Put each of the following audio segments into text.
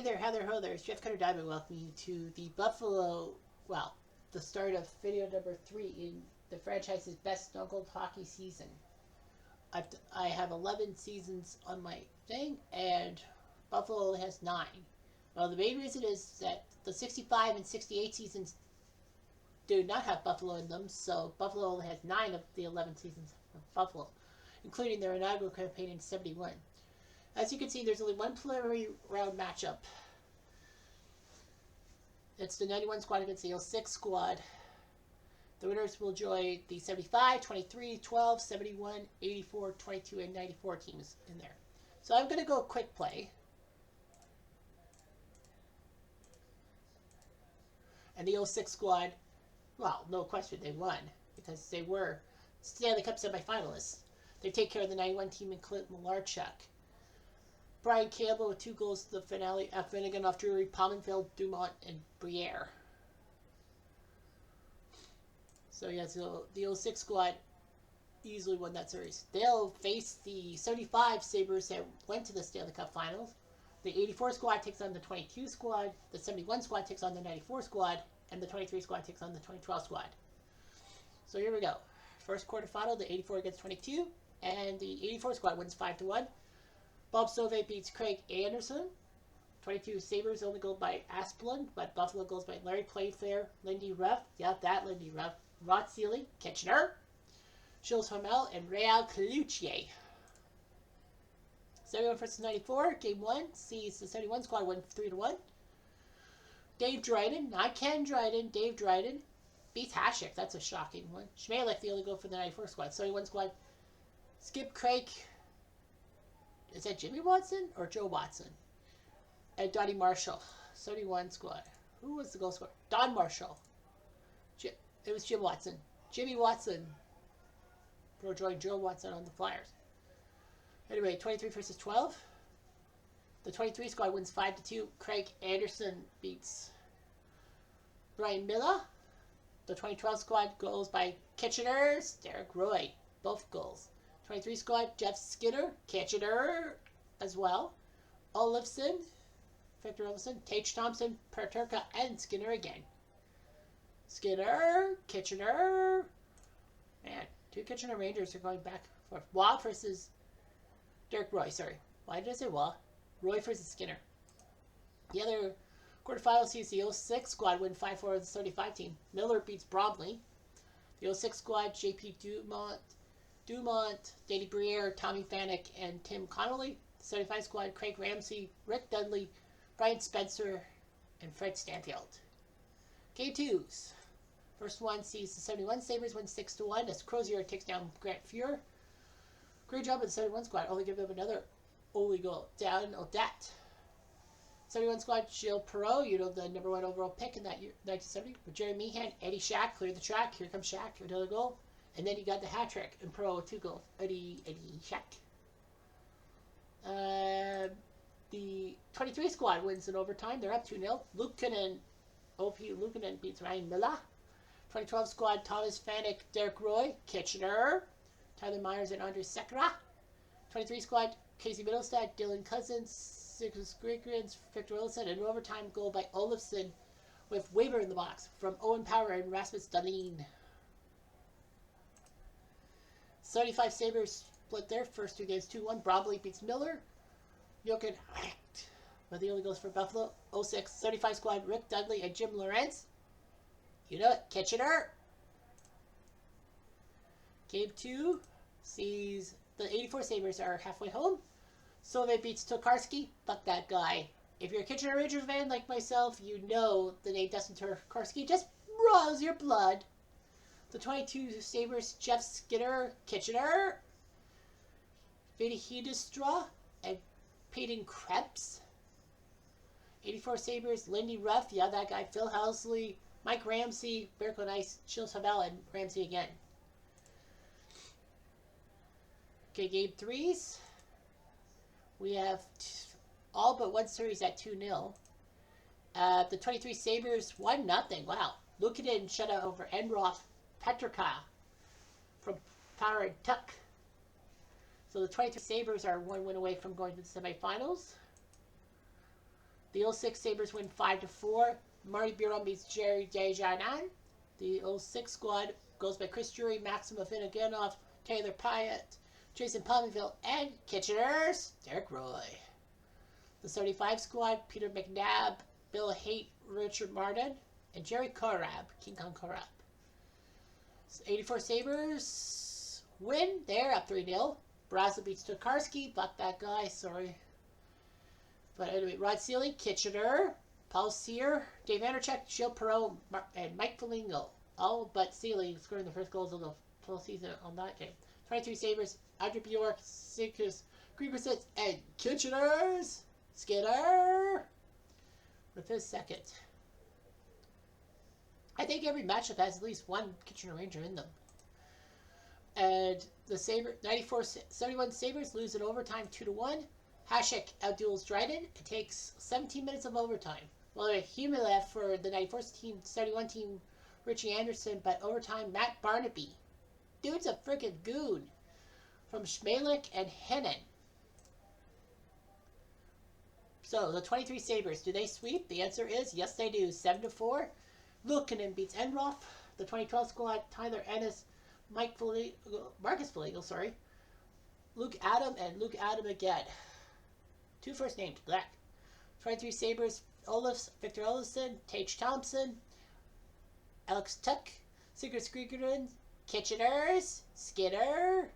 there, Heather Ho, there's Jeff Cutter Diamond welcoming you to the Buffalo, well, the start of video number 3 in the franchise's best Stone Cold hockey season. I have 11 seasons on my thing, and Buffalo only has 9. Well, the main reason is that the 65 and 68 seasons do not have Buffalo in them, so Buffalo only has 9 of the 11 seasons of Buffalo, including their inaugural campaign in 71. As you can see, there's only one preliminary round matchup. It's the 91 squad against the 06 squad. The winners will join the 75, 23, 12, 71, 84, 22, and 94 teams in there. So I'm going to go quick play. And the 06 squad, well, no question, they won because they were Stanley Cup semifinalists. They take care of the 91 team in Clint Malarchuk. Brian Campbell with 2 goals to the finale. F. Finnegan off Drury, Pominville, Dumont, and Briere. So yeah, so the 06 squad easily won that series. They'll face the 75 Sabres that went to the Stanley Cup Finals. The 84 squad takes on the 22 squad. The 71 squad takes on the 94 squad. And the 23 squad takes on the 2012 squad. So here we go. First quarterfinal, the 84 against 22. And the 84 squad wins 5-1. Bob Sauvé beats Craig Anderson. 22 Sabres only go by Asplund, but Buffalo goes by Larry Playfair, Lindy Ruff, yeah, that Lindy Ruff, Rod Seeley, Kitchener, Jules Hamel, and Real Cloutier. 71 versus 94, game 1 sees the 71 squad win 3-1. Dave Dryden, not Ken Dryden, Dave Dryden beats Hasek. That's a shocking one. Schmalek, the only goal for the 94 squad. 71 squad, Skip Craig. Is that Jimmy Watson or Joe Watson? And Donnie Marshall, 71 squad. Who was the goal scorer? Don Marshall. It was Jim Watson. Jimmy Watson joined Joe Watson on the Flyers. Anyway, 23 versus 12. The 23 squad wins 5-2. Craig Anderson beats Brian Miller. The 2012 squad goes by Kitchener's Derek Roy. Both goals. 23 squad, Jeff Skinner, Kitchener as well. Olofsson, Victor Olofsson, Tage Thompson, Perturka, and Skinner again. Skinner, Kitchener. Man, 2 Kitchener Rangers are going back and forth. Waugh versus Derek Roy, sorry. Why did I say Waugh? Roy versus Skinner. The other quarterfinal sees the 06 squad win 5-4 of the 35 team. Miller beats Bromley. The 06 squad, JP Dumont, Danny Briere, Tommy Fanek, and Tim Connolly. The 75 squad, Craig Ramsey, Rick Dudley, Brian Spencer, and Fred Stanfield. Game 2s. First one sees the 71 Sabres win 6-1 as Crozier takes down Grant Fuhr. Great job of the 71 squad. Only give them another only goal. Dan Odette. 71 squad, Gilles Perreault, you know, the number 1 overall pick in that year, 1970. With Jerry Meehan, Eddie Shack cleared the track. Here comes Shack, another goal. And then he got the hat trick, and Perreault with 2 goals. Eddie Shack. The 23 squad wins in overtime. They're up 2-0. OP Luukkonen beats Ryan Miller. 2012 squad, Thomas Fanek, Derek Roy, Kitchener, Tyler Myers, and Andre Sekera. 23 squad, Casey Middlestad, Dylan Cousins, Sigurds Grigrids, Victor Olofsson, and an overtime goal by Olofsson with Weber in the box from Owen Power and Rasmus Dahlin. 75 Sabres split their first 2 games 2-1. Bromley beats Miller. Jochen Hecht, but the only goes for Buffalo. 06 75 squad, Rick Dudley and Jim Lawrence. You know it, Kitchener. Game 2 sees the 84 Sabres are halfway home. Sauvé beats Tokarski. Fuck that guy. If you're a Kitchener Rangers fan like myself, you know the name Dustin Tokarski just boils your blood. The 22 Sabres, Jeff Skinner, Kitchener, Vinny Hiedestra, and Peyton Krebs. 84 Sabres, Lindy Ruff, yeah, that guy, Phil Housley, Mike Ramsey, Berko Nice, Chills Havel, and Ramsey again. Okay, game 3s. We have all but one series at 2-0. The 23 Sabres, 1-0. Wow. Luukkonen shutout over Enroth Petrika from Power and Tuck. So the 23 Sabres are 1 win away from going to the semifinals. The 06 Sabres win 5-4. Marty Biron beats Jerry Desjardins. The 06 squad goes by Chris Drury, Maxim Afinogenov, Taylor Pyatt, Jason Pominville, and Kitchener's Derek Roy. The 75 squad, Peter McNabb, Bill Haight, Richard Martin, and Jerry Korab, King Kong Korab. 84 Sabres win. They're up 3-0. Brazel beats Tokarski. Fuck that guy. Sorry. But anyway, Rod Seeley, Kitchener, Paul Sear, Dave Anderchuk, Gilles Perreault, and Mike Foligno. All but Seeley scoring the first goals of the full season on that game. 23 Sabres, Andre Bjork, Sikus, Gregerset, and Kitchener's Skinner with his second. I think every matchup has at least one Kitchener Ranger in them. And the 71 Sabres lose in overtime 2-1. Hasek outduels Dryden. It takes 17 minutes of overtime. Well, Humilef for the 94 team, 71 team, Richie Anderson, but overtime, Matt Barnaby. Dude's a freaking goon. From Schmalik and Hennen. So, the 23 Sabres, do they sweep? The answer is yes, they do. 7-4. Luukkonen beats Enroth. The 2012 squad, Tyler Ennis, Marcus Foligno, Luke Adam, and Luke Adam again. Two first names, black. 23 Sabres, Victor Olofsson, Tage Thompson, Alex Tuck, Sigurd Skrigren, Kitchener's, Skinner,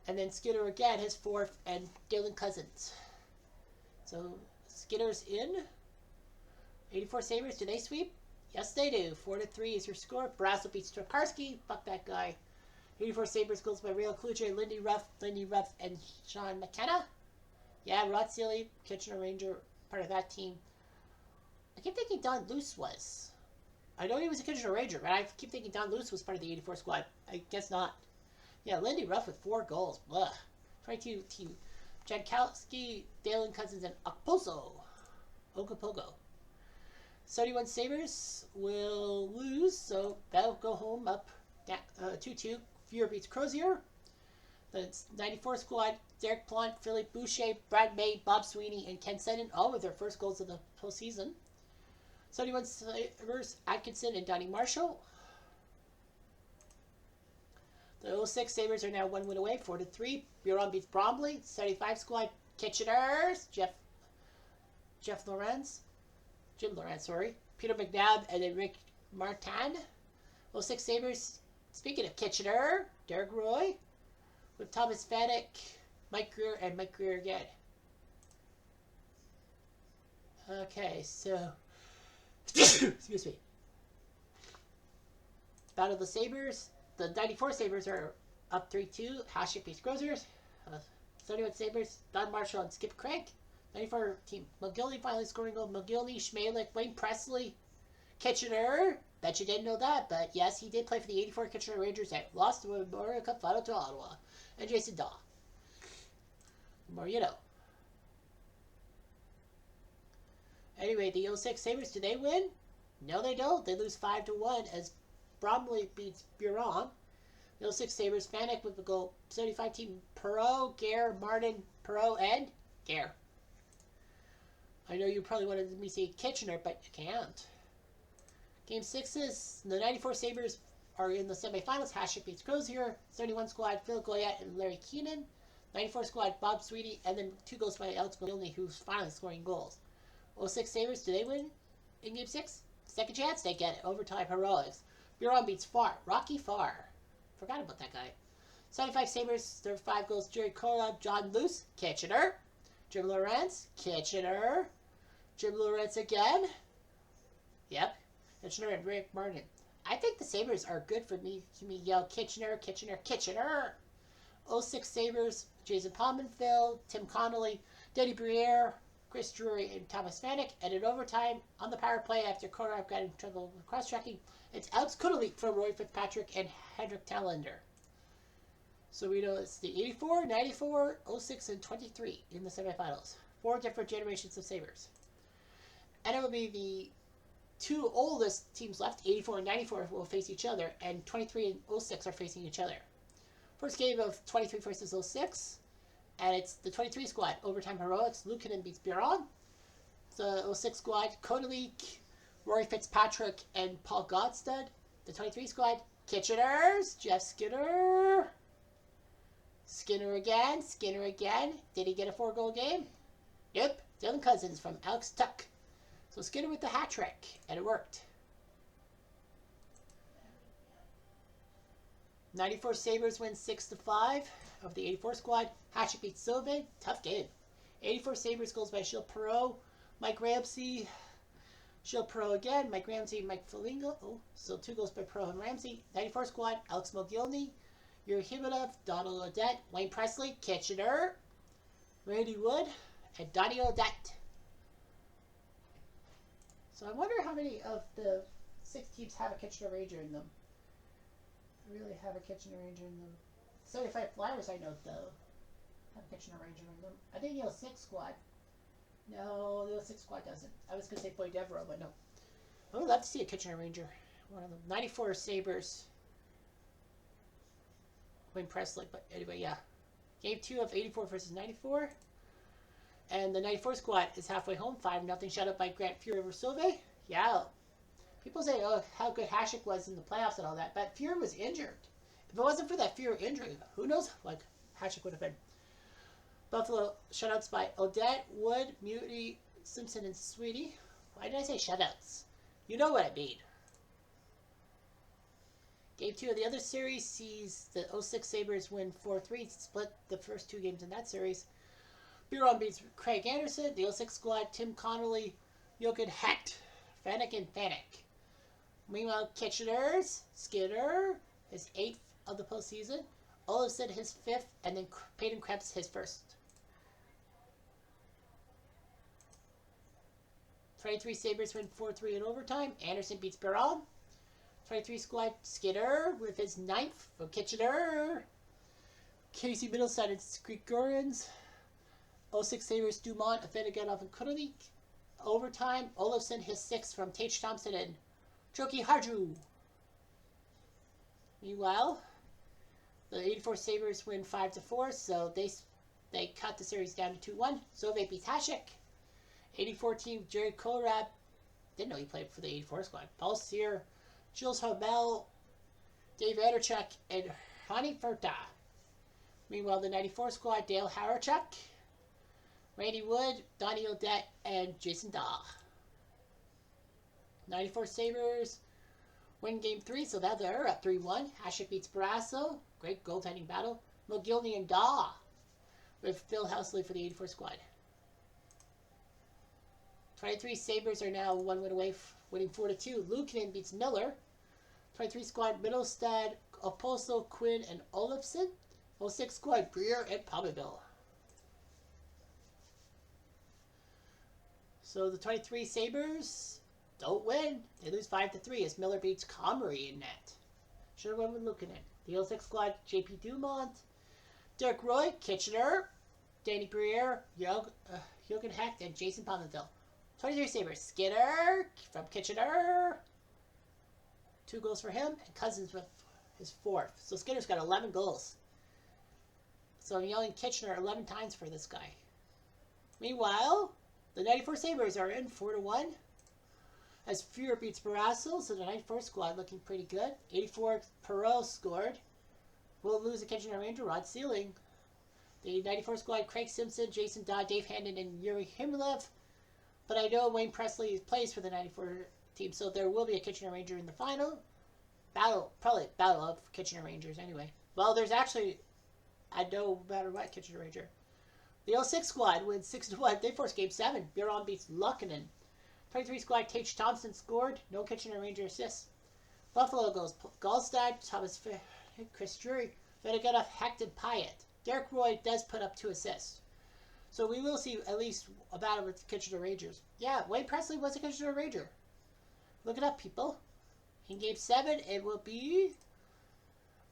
and then Skinner again, his fourth, and Dylan Cousins. So, Skinner's in. 84 Sabres, do they sweep? Yes, they do. 4-3 is your score. Brazel beats Tokarski. Fuck that guy. 84 Sabres goes by Real Kluge, Lindy Ruff, and Sean McKenna. Yeah, Rod Seeley, Kitchener Ranger, part of that team. I keep thinking Don Luce was. I know he was a Kitchener Ranger, but I keep thinking Don Luce was part of the 84 squad. I guess not. Yeah, Lindy Ruff with 4 goals. Blah. 22 team. Jankowski, Dalen Cousins, and Okapogo. 71 Sabres will lose, so that'll go home up 2-2. Fuhrer beats Crozier. The 94 squad, Derek Plant, Philippe Boucher, Brad May, Bob Sweeney, and Ken Sutton, all with their first goals of the postseason. 71 Sabres, Atkinson and Donnie Marshall. The 06 Sabres are now 1 win away, 4-3. Biron beats Bromley. 75 squad, Kitchener's, Jim Lawrence, Peter McNabb, and then Rick Martin. 06 Sabres, speaking of Kitchener, Derek Roy, with Thomas Vanek, Mike Greer, and Mike Greer again. Okay, so, excuse me. Battle of the Sabres. The 94 Sabres are up 3-2. Hasek beats Grozers. 71 Sabres, Don Marshall and Skip Craig. 94 team, McGillney finally scoring goal. McGillney, Schmalik, Wayne Presley, Kitchener. Bet you didn't know that, but yes, he did play for the 84 Kitchener Rangers that lost the Memorial Cup final to Ottawa. And Jason Daw. The more you know. Anyway, the 06 Sabres, do they win? No, they don't. They lose 5-1 as Bromley beats Biron. The 06 Sabres, Vanek with the goal. 75 team, Perreault, Gare, Martin, Perreault, and Gare. I know you probably wanted me to say Kitchener, but you can't. Game 6 the 94 Sabres are in the semifinals. Hasek beats Crozier. 71 squad, Phil Goyette and Larry Keenan. 94 squad, Bob Sweeney, and then 2 goals by Alex McGillney, who's finally scoring goals. 06 Sabres, do they win in Game 6? Second chance, they get it. Overtime heroics. Biron beats Farr. Rocky Farr. Forgot about that guy. 75 Sabres, their 5 goals. Jerry Korab, John Luce, Kitchener. Jim Lawrence, Kitchener. Jim Lawrence again. Yep. Kitchener and Rick Martin. I think the Sabres are good for me to yell Kitchener, Kitchener, Kitchener. 06 Sabres, Jason Pominville, Tim Connolly, Denny Briere, Chris Drury, and Thomas Vanek. And in overtime, on the power play after Korab got in trouble with cross-tracking, it's Alex Kudelik for Roy Fitzpatrick and Hendrik Talander. So we know it's the 84, 94, 06, and 23 in the semifinals. 4 different generations of Sabres. And it will be the 2 oldest teams left, 84 and 94, will face each other, and 23 and 06 are facing each other. First game of 23 versus 06, and it's the 23 squad. Overtime heroics, Luukkonen beats Biron. So 06 squad, Kodalik, Rory Fitzpatrick, and Paul Godstad. The 23 squad, Kitcheners, Jeff Skinner. Skinner again. Did he get a 4-goal game? Yep. Dylan Cousins from Alex Tuck. So Skinner with the hat trick, and it worked. 94 Sabres win 6-5 of the 84 squad. Hatchet beats Sylvain. Tough game. 84 Sabres goals by Gilles Perreault, Mike Ramsey, Gilles Perreault again, Mike Ramsey, Mike Foligno. Oh, so 2 goals by Perreault and Ramsey. 94 squad, Alex Mogilny, Yuri Himmelov, Donald Odette, Wayne Presley, Kitchener, Randy Wood, and Donnie Odette. So I wonder how many of the 6 teams have a Kitchener Ranger in them. Really have a Kitchener Ranger in them. 75 Flyers I know though have a Kitchener Ranger in them. I think the 06 squad. No, the 06 squad doesn't. I was going to say Boy Devereaux, but no. I would love to see a Kitchener Ranger. One of them. 94 Sabres. Wayne Presley, but anyway, yeah. Game 2 of 84 versus 94. And the 94 squad is halfway home. 5-0 shutout by Grant Fury over Sauvé. Yeah. People say, oh, how good Hasek was in the playoffs and all that, but Fury was injured. If it wasn't for that Fury injury, who knows? Like, Hasek would have been. Buffalo shutouts by Odette, Wood, Mutiny, Simpson, and Sweetie. Why did I say shutouts? You know what I mean. Game 2 of the other series sees the 06 Sabres win 4-3, split the first 2 games in that series. Biron beats Craig Anderson. The 06 squad, Tim Connolly, Jochen Hecht, Fanek, and Fanek. Meanwhile, Kitchener's Skinner, his 8th of the postseason. Olofsson, his 5th, and then Peyton Krebs, his 1st. 23 Sabres win 4-3 in overtime. Anderson beats Biron. 23 squad, Skinner with his 9th from Kitchener. Casey Middleside and Grigorians. 06 Sabres, Dumont, Afenaganov, and Kudolik. Overtime, Olofsson, his 6th from Tage Thompson and Joki Harju. Meanwhile, the 84 Sabres win 5-4, so they cut the series down to 2-1. Sauvé beats Hasek. 84 team, Jared Kohlrabi. Didn't know he played for the 84 squad. Paul Sear, Jules Hobel, Dave Anderchuk, and Hani Furta. Meanwhile, the 94 squad, Dale Harachuk, Randy Wood, Donnie Odette, and Jason Daw. 94 Sabres win game 3, so now they're up 3-1. Hasek beats Barrasso. Great goaltending battle. Mogilny and Daw with Phil Housley for the 84 squad. 23 Sabres are now 1 win away, winning 4-2. Luukkonen beats Miller. 23 squad, Middlestad, Oposo, Quinn, and Olofsson. 06 squad, Breer and Palmerville. So the 23 Sabres don't win. They lose 5-3 as Miller beats Comrie in net. Should have won with Luukkonen. The 06 squad, JP Dumont, Derek Roy, Kitchener, Danny Briere, Jochen Hecht, and Jason Palmerville. 23 Sabres, Skinner from Kitchener. 2 goals for him, and Cousins with his 4th. So Skinner's got 11 goals. So I'm yelling Kitchener 11 times for this guy. Meanwhile, the 94 Sabres are in 4-1. As Fuhrer beats Barrasso, so the 94 squad looking pretty good. 84 Perreault scored. Will lose the Kitchener Ranger, Rod Sealing. The 94 squad, Craig Simpson, Jason Dodd, Dave Handon, and Yuri Himmelov. But I know Wayne Presley plays for the 94 team, so there will be a Kitchener Ranger in the final. Probably battle of Kitchener Rangers anyway. Well, there's actually, I know no matter what, Kitchener Ranger. The 06 squad wins 6-1. They forced game 7. Biron beats Luukkonen. 23 squad, Tage Thompson scored. No Kitchener Ranger assists. Buffalo goes Gallstad, Thomas Chris Drury, Venegato, Hecht, and Pyatt. Derek Roy does put up 2 assists. So we will see at least a battle with the Kitchener Rangers. Yeah, Wayne Presley was a Kitchener Ranger. Look it up, people. In game 7, it will be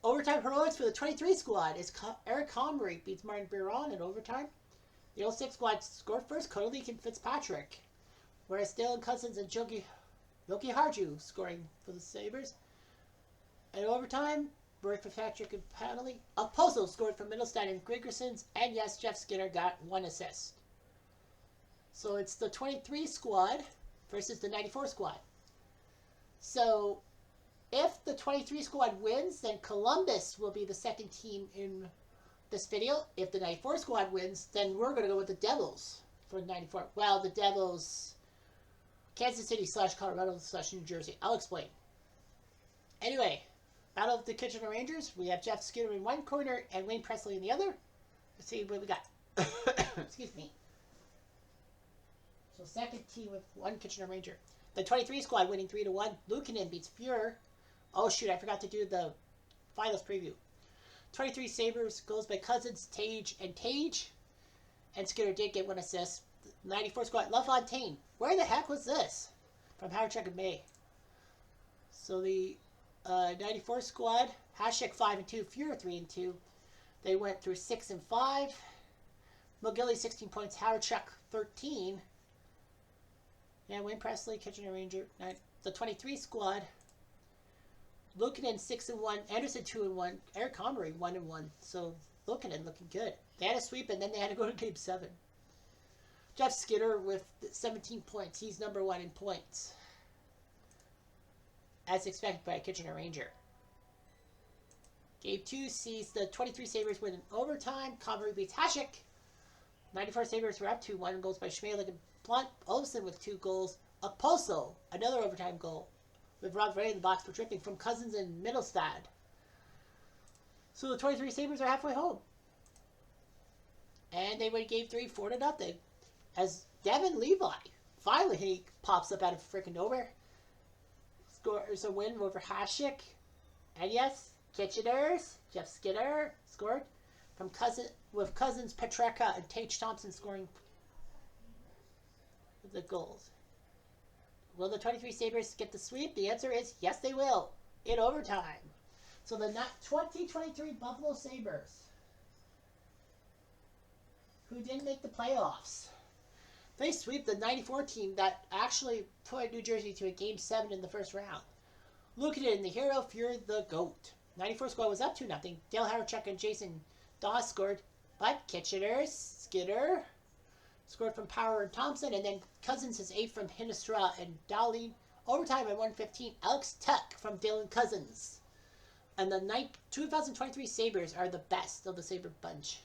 overtime heroics for the 23 squad. As Eric Comrie beats Martin Biron in overtime. The 06 squad scored first, Kodalik and Fitzpatrick. Whereas Dylan Cousins and Joki Harju scoring for the Sabres. In overtime, Roy Fitzpatrick and Panelly. Oposo scored from Middlestad and Grigersons. And yes, Jeff Skinner got 1 assist. So it's the 23 squad versus the 94 squad. So if the 23 squad wins, then Columbus will be the second team in this video. If the 94 squad wins, then we're going to go with the Devils for 94. Well, the Devils, Kansas City / Colorado / New Jersey. I'll explain. Anyway, Battle of the Kitchener Rangers. We have Jeff Skinner in one corner and Wayne Presley in the other. Let's see what we got. Excuse me. So second team with one Kitchener Ranger. The 23 squad winning 3-1. Luukkonen beats Fuhrer. Oh shoot, I forgot to do the finals preview. 23 Sabres goes by Cousins, Tage, and Tage. And Skinner did get one assist. 94 squad, LaFontaine. Where the heck was this? From Howard and May. So the 94 squad, Hasek 5-2, Fuhrer 3-2. They went through 6 and 5. McGilly 16 points, Howard 13. Yeah, Wayne Presley, Kitchener Ranger. The 23 squad, Luukkonen 6-1, Anderson 2-1, Eric Comrie 1-1. So Luukkonen looking good. They had a sweep and then they had to go to game 7. Jeff Skinner with 17 points. He's number 1 in points, as expected by a Kitchener Ranger. Game 2 sees the 23 Sabres win in overtime. Comrie beats Hasek. 94 Sabres were up 2-1. Goals by Schmeichel and Blunt. Olsen with 2 goals. Okposo, another overtime goal, with Rob Ray in the box for tripping from Cousins and Mittelstadt. So the 23 Sabres are halfway home. And they win game 3 4-0. As Devin Levi, finally he pops up out of freaking nowhere. Scores a win over Hasek. And yes, Kitchener's Jeff Skinner scored from Cousins, Petreka, and Tage Thompson scoring the goals. Will the 23 Sabres get the sweep? The answer is yes, they will, in overtime. So the 2023 Buffalo Sabres, who didn't make the playoffs, they sweep the 94 team that actually put New Jersey to a game 7 in the first round. Luukkonen, the hero, Fuhrer, the GOAT. 94 squad was up 2-0. Dale Hawerchuk and Jason Dawes scored, but Kitchener's Skinner scored from Power and Thompson, and then Cousins has 8 from Hinestra and Dowling. Overtime at 1:15, Alex Tuck from Dylan Cousins. And the 2023 Sabres are the best of the Sabre bunch,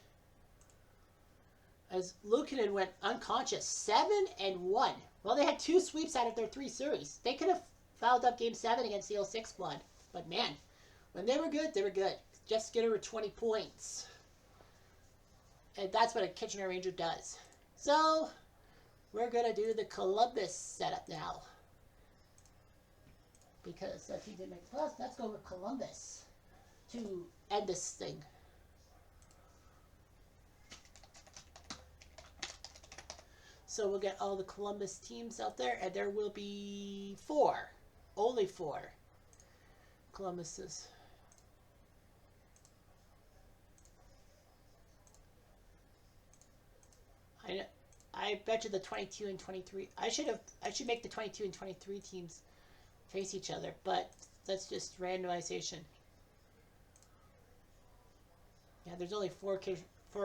as Luukkonen went unconscious, 7-1. Well, they had 2 sweeps out of their 3 series. They could have fouled up Game 7 against the 06 squad. But man, when they were good, they were good. Jeff Skinner with 20 points. And that's what a Kitchener Ranger does. So, we're going to do the Columbus setup now. Because that team didn't make the playoffs. Let's go with Columbus to end this thing. So we'll get all the Columbus teams out there, and there will be 4. Only 4 Columbuses. I bet you the 22 and 23. I should make the 22 and 23 teams face each other, but that's just randomization. Yeah, there's only 4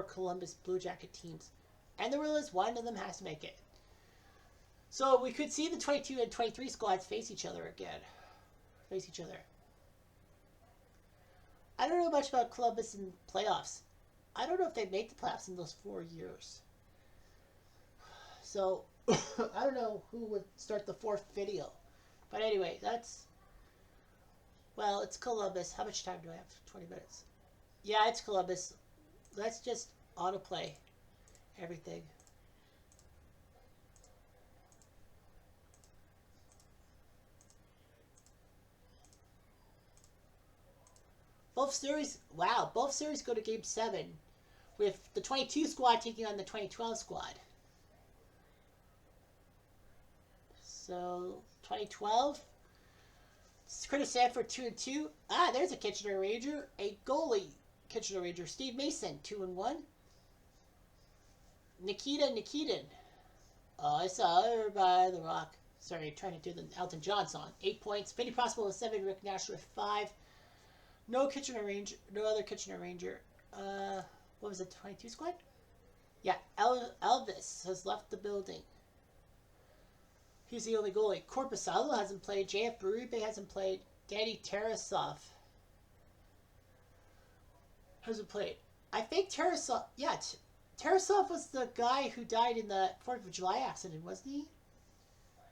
Columbus Blue Jacket teams. And the rule is one of them has to make it. So we could see the 22 and 23 squads face each other again. I don't know much about Columbus in playoffs. I don't know if they make the playoffs in those 4 years. So, I don't know who would start the 4th video. But anyway, it's Columbus. How much time do I have? 20 minutes. Yeah, it's Columbus. Let's just autoplay everything. Both series go to game 7, with the 22 squad taking on the 2012 squad. So 2012, Curtis Sanford 2-2. There's a Kitchener Ranger, a goalie Kitchener Ranger, Steve Mason 2-1. Nikita Nikitin. I saw her by the rock. Sorry, trying to do the Elton John song. 8 points. Vinny Prospero with 7. Rick Nash with 5. No Kitchener Ranger. No other Kitchener Ranger. What was it? 22 squad? Yeah. Elvis has left the building. He's the only goalie. Korpisalo hasn't played. JF Baribe hasn't played. Danny Tarasov hasn't played. I think Tarasov... Yeah, Tarasov was the guy who died in the 4th of July accident, wasn't he?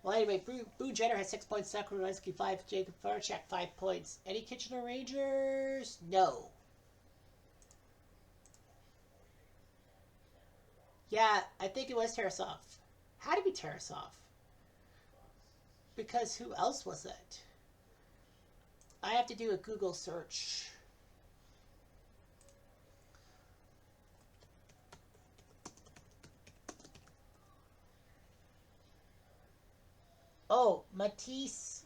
Well, anyway, Boone Jenner has 6 points. Sakura Rensky 5. Jacob Voracek 5 points. Any Kitchener Rangers? No. Yeah, I think it was Tarasov. Had to be Tarasov. Because who else was it? I have to do a Google search. Oh, Matisse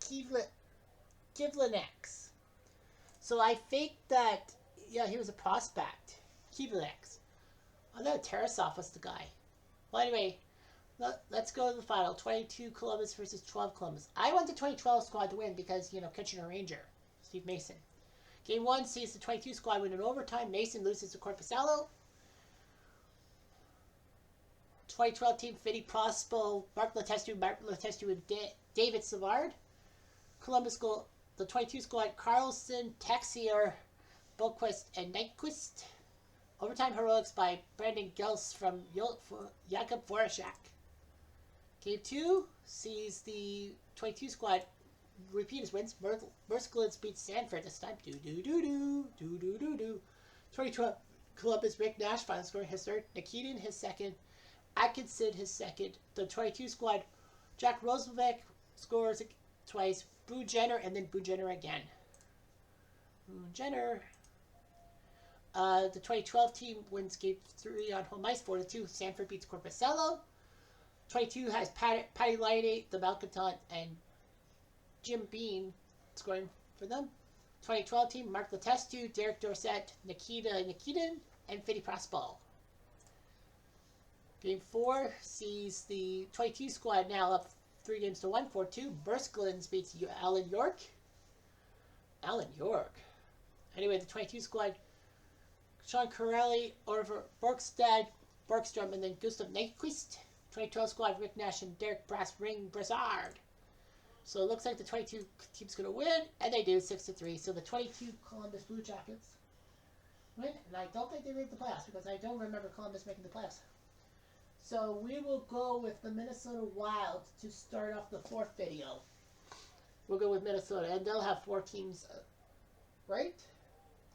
Kivlenex. So I think that, yeah, he was a prospect. Kivlenex. I thought Tarasov was the guy. Well, anyway, let's go to the final. 22 Columbus versus 12 Columbus. I want the 2012 squad to win because, you know, Kitchener Ranger, Steve Mason. Game 1 sees the 22 squad win in overtime. Mason loses to Korpisalo. 2012 team, Vinny Prospo, Mark Letestu, and David Savard. Columbus goal, the 22 squad, Carlson, Texier, Boquist, and Nyquist. Overtime heroics by Brandon Gels from Jakob Voracek. Game 2 sees the 22 squad repeat his wins. Merskowitz beats Sanford this time. 2012 Columbus, Rick Nash finally scoring his third. Nikitin his second. Atkinson his second. The 22 squad, Jack Rosenbeck scores twice. Boone Jenner and then Boone Jenner again. Boone Jenner. The 2012 team wins game 3 on home ice 4-2. Sanford beats Korpisalo. 22 has Patty Laine, the Malcontent, and Jim Bean scoring for them. 2012 team, Mark Letestu, Derek Dorsett, Nikitin, and Vinny Prospo. Game 4 sees the 22 squad now up 3-1, 4-2. Bursklands beats Alan York. Alan York. Anyway, the 22 squad, Sean Corelli over Borkstrom, and then Gustav Nyquist. 2012 squad, Rick Nash and Derek Brassard. So it looks like the 22 team's going to win, and they do 6-3. So the 22 Columbus Blue Jackets win, and I don't think they made the playoffs because I don't remember Columbus making the playoffs. So we will go with the Minnesota Wild to start off the 4th video. We'll go with Minnesota, and they'll have 4 teams, right?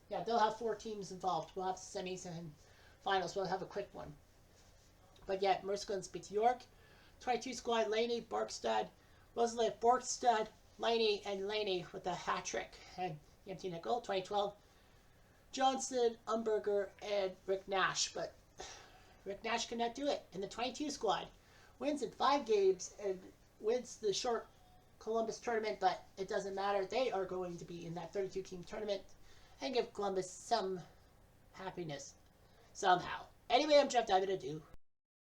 Yeah, they'll have 4 teams involved. We'll have semis and finals. We'll have a quick one. But yeah, Merskowitz beats York. 22 squad, Laney, Borkstad, Rosalie, Borkstad, Laney, and Laney with a hat trick and empty net goal. 2012, Johnson, Umberger, and Rick Nash. But Rick Nash cannot do it. And the 22 squad wins in 5 games and wins the short Columbus tournament, but it doesn't matter. They are going to be in that 32-team tournament and give Columbus some happiness somehow. Anyway, I'm Jeff Diamond. Adieu.